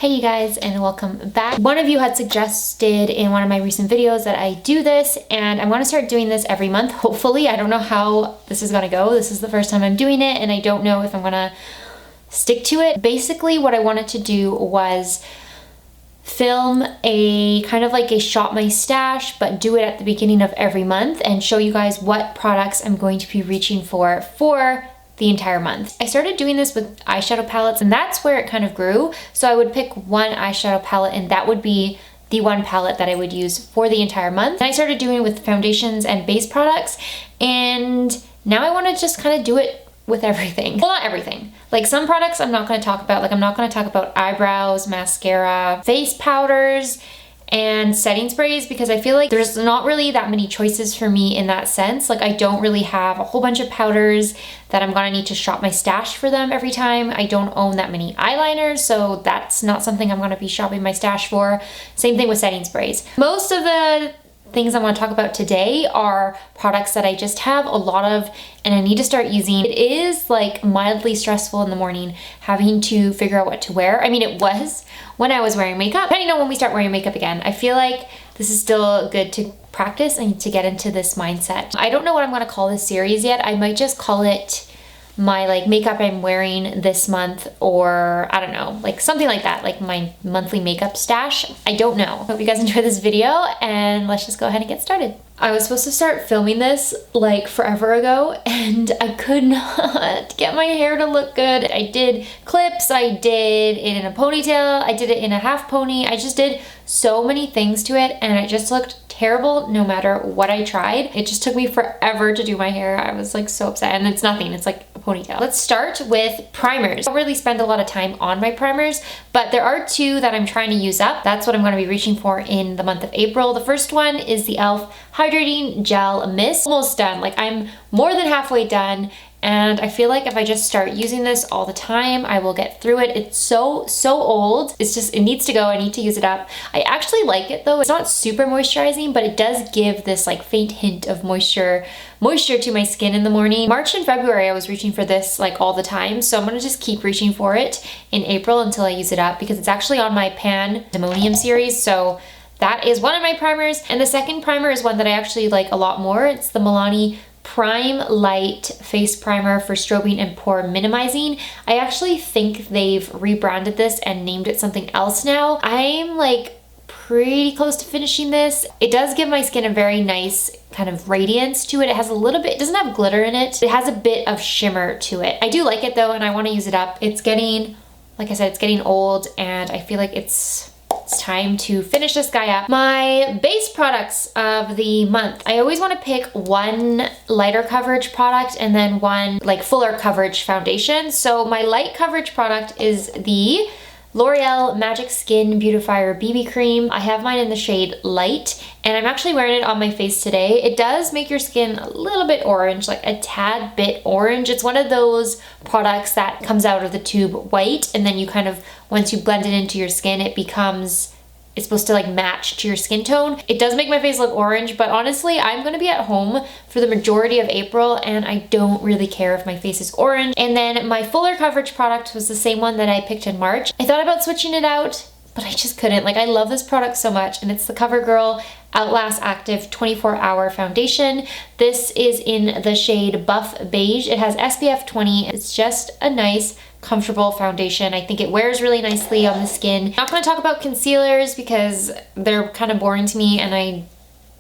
Hey you guys, and welcome back. One of you had suggested in one of my recent videos that I do this, and I'm going to start doing this every month, hopefully. I don't know how this is going to go. This is the first time I'm doing it, and I don't know if I'm going to stick to it. Basically, what I wanted to do was film a kind of like a shop my stash, but do it at the beginning of every month and show you guys what products I'm going to be reaching for the entire month. I started doing this with eyeshadow palettes, and that's where it kind of grew. So I would pick one eyeshadow palette, and that would be the one palette that I would use for the entire month. And I started doing it with foundations and base products, and now I want to just kind of do it with everything. Well, not everything. Like some products I'm not going to talk about. Like I'm not going to talk about eyebrows, mascara, face powders, and setting sprays, because I feel like there's not really that many choices for me in that sense. Like I don't really have a whole bunch of powders that I'm gonna need to shop my stash for them every time. I don't own that many eyeliners, so that's not something I'm gonna be shopping my stash for. Same thing with setting sprays. Most of the things I'm going to talk about today are products that I just have a lot of and I need to start using. It is like mildly stressful in the morning having to figure out what to wear. I mean, it was when I was wearing makeup. Depending on when we start wearing makeup again, I feel like this is still good to practice and to get into this mindset. I don't know what I'm going to call this series yet. I might just call it my like makeup I'm wearing this month, or I don't know, like something like that, like my monthly makeup stash. I don't know. Hope you guys enjoy this video, and let's just go ahead and get started. I was supposed to start filming this like forever ago, and I could not get my hair to look good. I did clips, I did it in a ponytail, I did it in a half pony. I just did so many things to it, and it just looked terrible no matter what I tried. It just took me forever to do my hair. I was like so upset, and it's nothing, it's like a ponytail. Let's start with primers. I don't really spend a lot of time on my primers, but there are two that I'm trying to use up. That's what I'm going to be reaching for in the month of April. The first one is the e.l.f. Hydrating Gel Mist. Almost done. Like I'm more than halfway done, and I feel like if I just start using this all the time, I will get through it. It's so old. It's just, it needs to go. I need to use it up. I actually like it though. It's not super moisturizing, but it does give this like faint hint of moisture to my skin in the morning. March and February, I was reaching for this like all the time. So I'm gonna just keep reaching for it in April until I use it up, because it's actually on my Pandemonium series. So that is one of my primers. And the second primer is one that I actually like a lot more. It's the Milani Prime Light Face Primer for strobing and pore minimizing. I actually think they've rebranded this and named it something else now. I'm like pretty close to finishing this. It does give my skin a very nice kind of radiance to it. It has a little bit, it doesn't have glitter in it. It has a bit of shimmer to it. I do like it though, and I want to use it up. It's getting, like I said, it's getting old, and I feel like it's time to finish this guy up. My base products of the month. I always want to pick one lighter coverage product and then one like fuller coverage foundation. So my light coverage product is the L'Oreal Magic Skin Beautifier BB Cream. I have mine in the shade Light, and I'm actually wearing it on my face today. It does make your skin a little bit orange, like a tad bit orange. It's one of those products that comes out of the tube white, and then you kind of, once you blend it into your skin, it's supposed to like match to your skin tone. It does make my face look orange, but honestly, I'm gonna be at home for the majority of April, and I don't really care if my face is orange. And then my fuller coverage product was the same one that I picked in March. I thought about switching it out, but I just couldn't. Like I love this product so much, and it's the Covergirl Outlast Active 24-Hour Foundation. This is in the shade Buff Beige. It has SPF 20. It's just a nice, comfortable foundation. I think it wears really nicely on the skin. I'm not going to talk about concealers because they're kind of boring to me, and I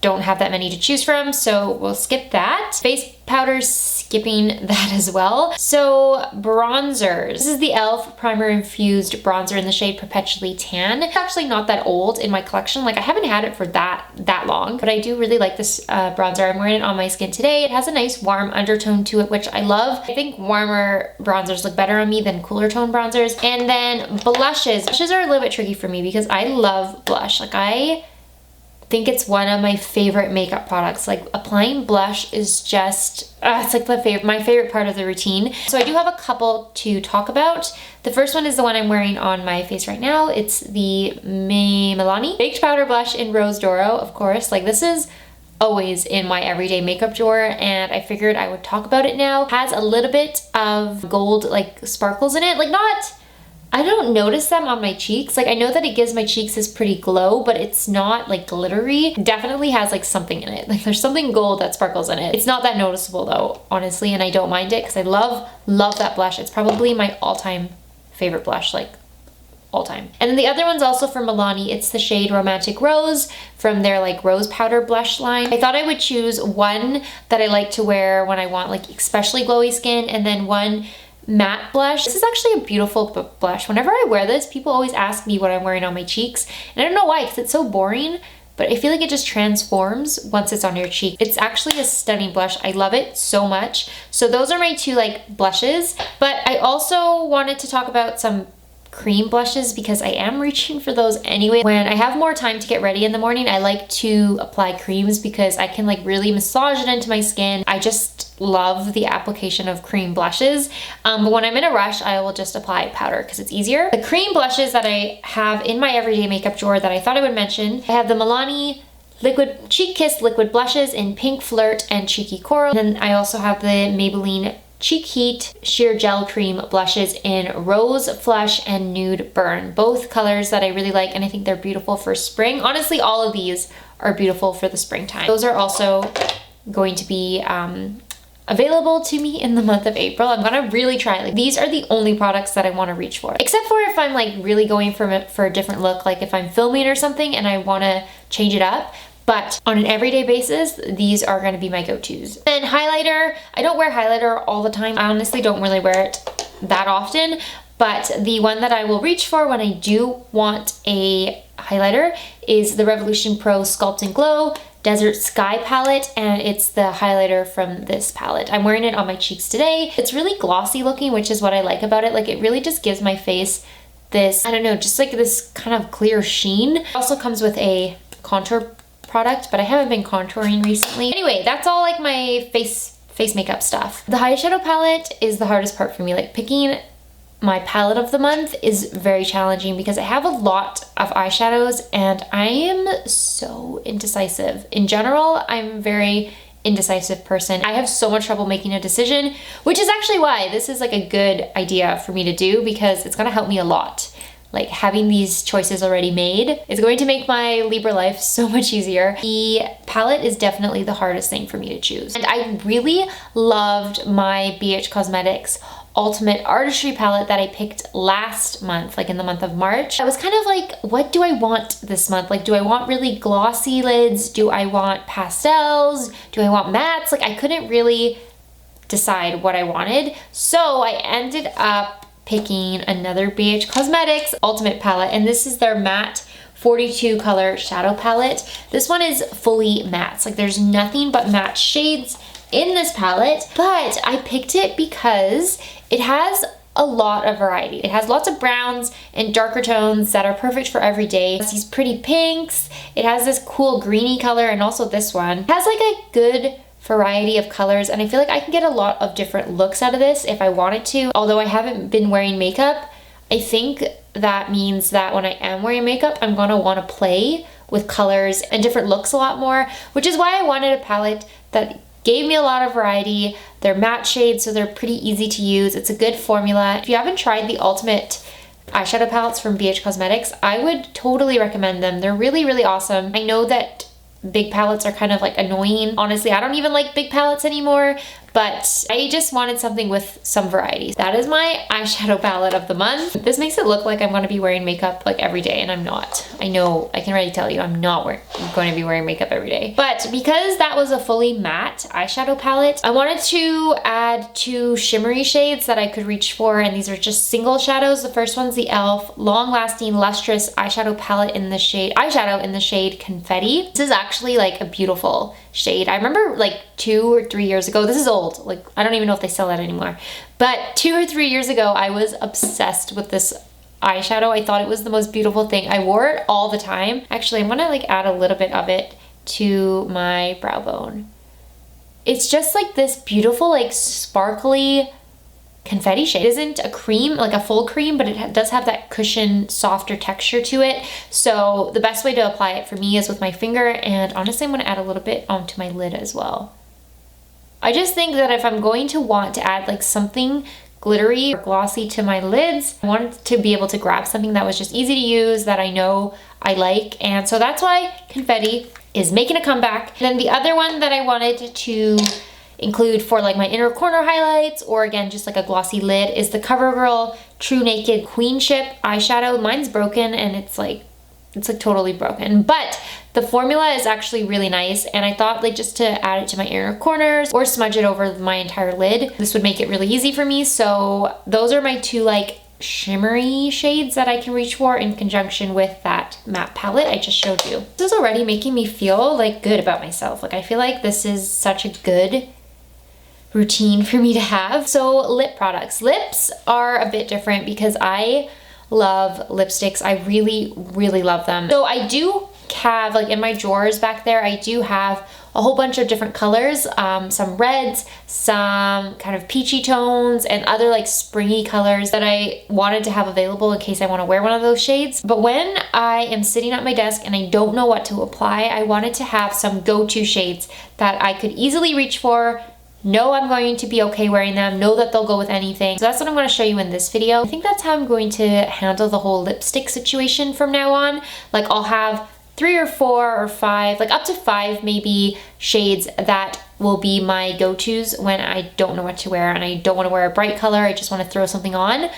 don't have that many to choose from, so we'll skip that. Face powders, skipping that as well. So bronzers. This is the e.l.f. Primer Infused Bronzer in the shade Perpetually Tan. It's actually not that old in my collection. Like I haven't had it for that long, but I do really like this bronzer. I'm wearing it on my skin today. It has a nice warm undertone to it, which I love. I think warmer bronzers look better on me than cooler tone bronzers. And then blushes. Blushes are a little bit tricky for me because I love blush. Like I think it's one of my favorite makeup products. Like applying blush is just, it's like my favorite part of the routine. So I do have a couple to talk about. The first one is the one I'm wearing on my face right now. It's the Milani Baked Powder Blush in Rose Doro, of course. Like this is always in my everyday makeup drawer, and I figured I would talk about it now. It has a little bit of gold like sparkles in it. Like not I don't notice them on my cheeks. Like I know that it gives my cheeks this pretty glow, but it's not like glittery. It definitely has like something in it. Like there's something gold that sparkles in it. It's not that noticeable though, honestly, and I don't mind it because I love that blush. It's probably my all-time favorite blush, like all time. And then the other one's also from Milani. It's the shade Romantic Rose from their like rose powder blush line. I thought I would choose one that I like to wear when I want like especially glowy skin, and then one matte blush. This is actually a beautiful blush. Whenever I wear this, people always ask me what I'm wearing on my cheeks, and I don't know why, because it's so boring, but I feel like it just transforms once it's on your cheek. It's actually a stunning blush. I love it so much. So those are my two like blushes, but I also wanted to talk about some cream blushes because I am reaching for those anyway. When I have more time to get ready in the morning, I like to apply creams because I can like really massage it into my skin. I just love the application of cream blushes. But when I'm in a rush, I will just apply powder because it's easier. The cream blushes that I have in my everyday makeup drawer that I thought I would mention, I have the Milani Liquid Cheek Kiss liquid blushes in Pink, Flirt, and Cheeky Coral. And then I also have the Maybelline Cheek Heat Sheer Gel Cream blushes in Rose Flush and Nude Burn. Both colors that I really like, and I think they're beautiful for spring. Honestly, all of these are beautiful for the springtime. Those are also going to be available to me in the month of April. I'm gonna really try. Like these are the only products that I want to reach for, except for if I'm like really going for a different look, like if I'm filming or something and I want to change it up. But on an everyday basis, these are gonna be my go-tos. And highlighter, I don't wear highlighter all the time. I honestly don't really wear it that often, but the one that I will reach for when I do want a highlighter is the Revolution Pro Sculpt and Glow Desert Sky palette, and it's the highlighter from this palette. I'm wearing it on my cheeks today. It's really glossy looking, which is what I like about it. Like it really just gives my face this, I don't know, just like this kind of clear sheen. It also comes with a contour product, but I haven't been contouring recently. Anyway, that's all like my face makeup stuff. The eyeshadow palette is the hardest part for me. Like picking my palette of the month is very challenging because I have a lot of eyeshadows and I am so indecisive. In general, I'm a very indecisive person. I have so much trouble making a decision, which is actually why this is like a good idea for me to do because it's gonna help me a lot. Like having these choices already made is going to make my Libra life so much easier. The palette is definitely the hardest thing for me to choose. And I really loved my BH Cosmetics Ultimate Artistry palette that I picked last month, like in the month of March. I was kind of like, what do I want this month? Like, do I want really glossy lids? Do I want pastels? Do I want mattes? Like I couldn't really decide what I wanted. So I ended up picking another BH Cosmetics Ultimate palette, and this is their matte 42 color shadow palette. This one is fully mattes. Like there's nothing but matte shades in this palette, but I picked it because it has a lot of variety. It has lots of browns and darker tones that are perfect for every day. It has these pretty pinks. It has this cool greeny color, and also this one. It has like a good variety of colors, and I feel like I can get a lot of different looks out of this if I wanted to. Although I haven't been wearing makeup, I think that means that when I am wearing makeup, I'm gonna wanna play with colors and different looks a lot more, which is why I wanted a palette that gave me a lot of variety. They're matte shades, so they're pretty easy to use. It's a good formula. If you haven't tried the Ultimate eyeshadow palettes from BH Cosmetics, I would totally recommend them. They're really, really awesome. I know that big palettes are kind of like annoying. Honestly, I don't even like big palettes anymore, but I just wanted something with some variety. That is my eyeshadow palette of the month. This makes it look like I'm gonna be wearing makeup like every day, and I'm not. I know, I can already tell you I'm not going to be wearing makeup every day. But because that was a fully matte eyeshadow palette, I wanted to add two shimmery shades that I could reach for, and these are just single shadows. The first one's the e.l.f. Long Lasting Lustrous Eyeshadow Palette in the shade Confetti. This is actually like a beautiful shade. I remember like 2 or 3 years ago, this is old, like I don't even know if they sell that anymore, but 2 or 3 years ago I was obsessed with this eyeshadow. I thought it was the most beautiful thing. I wore it all the time. Actually, I'm gonna like add a little bit of it to my brow bone. It's just like this beautiful like sparkly confetti shade. It isn't a cream, like a full cream, but it does have that cushion, softer texture to it. So the best way to apply it for me is with my finger, and honestly, I'm gonna add a little bit onto my lid as well. I just think that if I'm going to want to add like something glittery or glossy to my lids. I wanted to be able to grab something that was just easy to use, that I know I like, and so that's why Confetti is making a comeback. And then the other one that I wanted to include for like my inner corner highlights, or again just like a glossy lid, is the Covergirl True Naked Queenship eyeshadow. Mine's broken and it's like totally broken, but the formula is actually really nice, and I thought like just to add it to my inner corners or smudge it over my entire lid, this would make it really easy for me. So those are my two like shimmery shades that I can reach for in conjunction with that matte palette I just showed you. This is already making me feel like good about myself. Like I feel like this is such a good routine for me to have. So lip products. Lips are a bit different because I love lipsticks. I really, really love them. So I do have, like in my drawers back there, I do have a whole bunch of different colors, some reds, some kind of peachy tones, and other like springy colors that I wanted to have available in case I want to wear one of those shades. But when I am sitting at my desk and I don't know what to apply, I wanted to have some go-to shades that I could easily reach for, know I'm going to be okay wearing them, know that they'll go with anything. So that's what I'm going to show you in this video. I think that's how I'm going to handle the whole lipstick situation from now on. Like I'll have 3 or 4 or 5, like up to 5 maybe shades that will be my go-tos when I don't know what to wear and I don't want to wear a bright color, I just want to throw something on.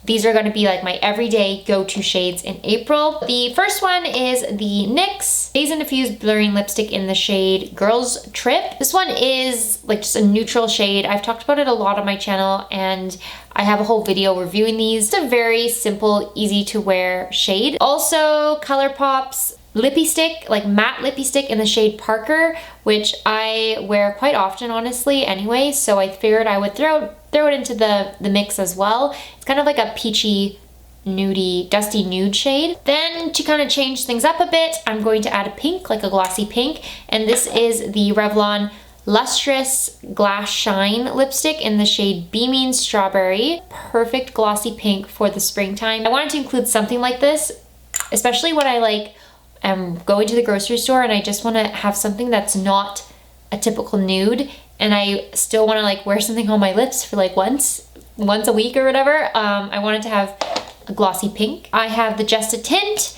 These are going to be like my everyday go-to shades in April. The first one is the NYX Dazed and Diffused Blurring Lipstick in the shade Girls Trip. This one is like just a neutral shade. I've talked about it a lot on my channel and I have a whole video reviewing these. It's a very simple, easy to wear shade. Also Colourpop's Lippie stick, like matte Lippie stick in the shade Parker, which I wear quite often honestly anyway, so I figured I would throw it into the mix as well. It's kind of like a peachy, nudie, dusty nude shade. Then to kind of change things up a bit, I'm going to add a pink, like a glossy pink, and this is the Revlon Lustrous Glass Shine lipstick in the shade Beaming Strawberry. Perfect glossy pink for the springtime. I wanted to include something like this, especially when I I'm going to the grocery store and I just want to have something that's not a typical nude, and I still want to like wear something on my lips for like once a week or whatever. I wanted to have a glossy pink. I have the Just a Tint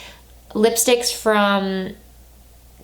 lipsticks from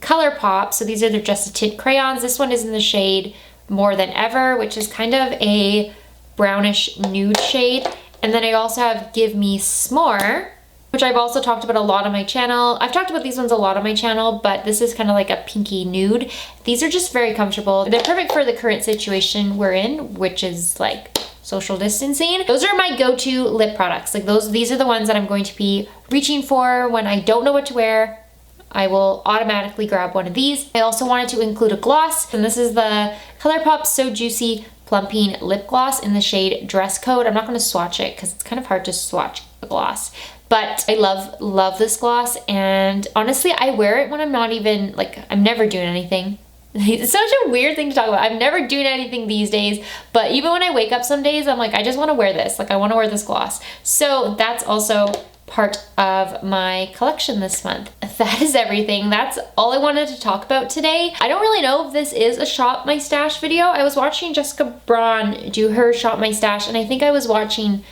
Colourpop. So these are the Just a Tint crayons. This one is in the shade More Than Ever, which is kind of a brownish nude shade. And then I also have Gimme Smore, which I've also talked about a lot on my channel. I've talked about these ones a lot on my channel, but this is kind of like a pinky nude. These are just very comfortable. They're perfect for the current situation we're in, which is like social distancing. Those are my go-to lip products. Like these are the ones that I'm going to be reaching for when I don't know what to wear. I will automatically grab one of these. I also wanted to include a gloss, and this is the Colourpop So Juicy Plumping Lip Gloss in the shade Dress Code. I'm not going to swatch it because it's kind of hard to swatch a gloss. But I love this gloss, and honestly, I wear it when I'm not even, like, I'm never doing anything. It's such a weird thing to talk about. I'm never doing anything these days, but even when I wake up some days, I'm like, I just want to wear this. Like, I want to wear this gloss. So that's also part of my collection this month. That is everything. That's all I wanted to talk about today. I don't really know if this is a Shop My Stash video. I was watching Jessica Braun do her Shop My Stash, and I think I was watching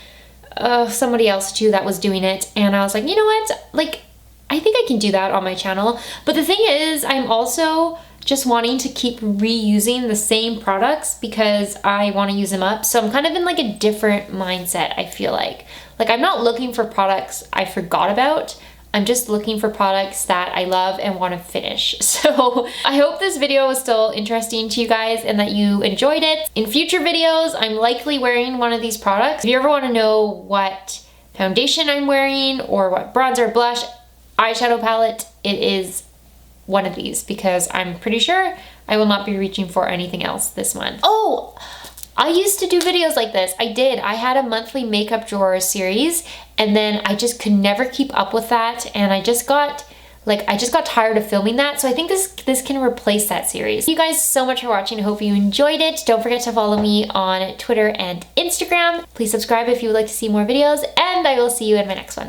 somebody else too that was doing it, and I was like, you know what, like I think I can do that on my channel. But the thing is, I'm also just wanting to keep reusing the same products because I want to use them up. So I'm kind of in like a different mindset, I feel like I'm not looking for products I forgot about. I'm just looking for products that I love and want to finish. So I hope this video was still interesting to you guys and that you enjoyed it. In future videos, I'm likely wearing one of these products. If you ever want to know what foundation I'm wearing or what bronzer, blush, eyeshadow palette, it is one of these because I'm pretty sure I will not be reaching for anything else this month. Oh! I used to do videos like this. I did. I had a monthly makeup drawer series, and then I just could never keep up with that, and I just got tired of filming that. So I think this can replace that series. Thank you guys so much for watching. I hope you enjoyed it. Don't forget to follow me on Twitter and Instagram. Please subscribe if you would like to see more videos, and I will see you in my next one.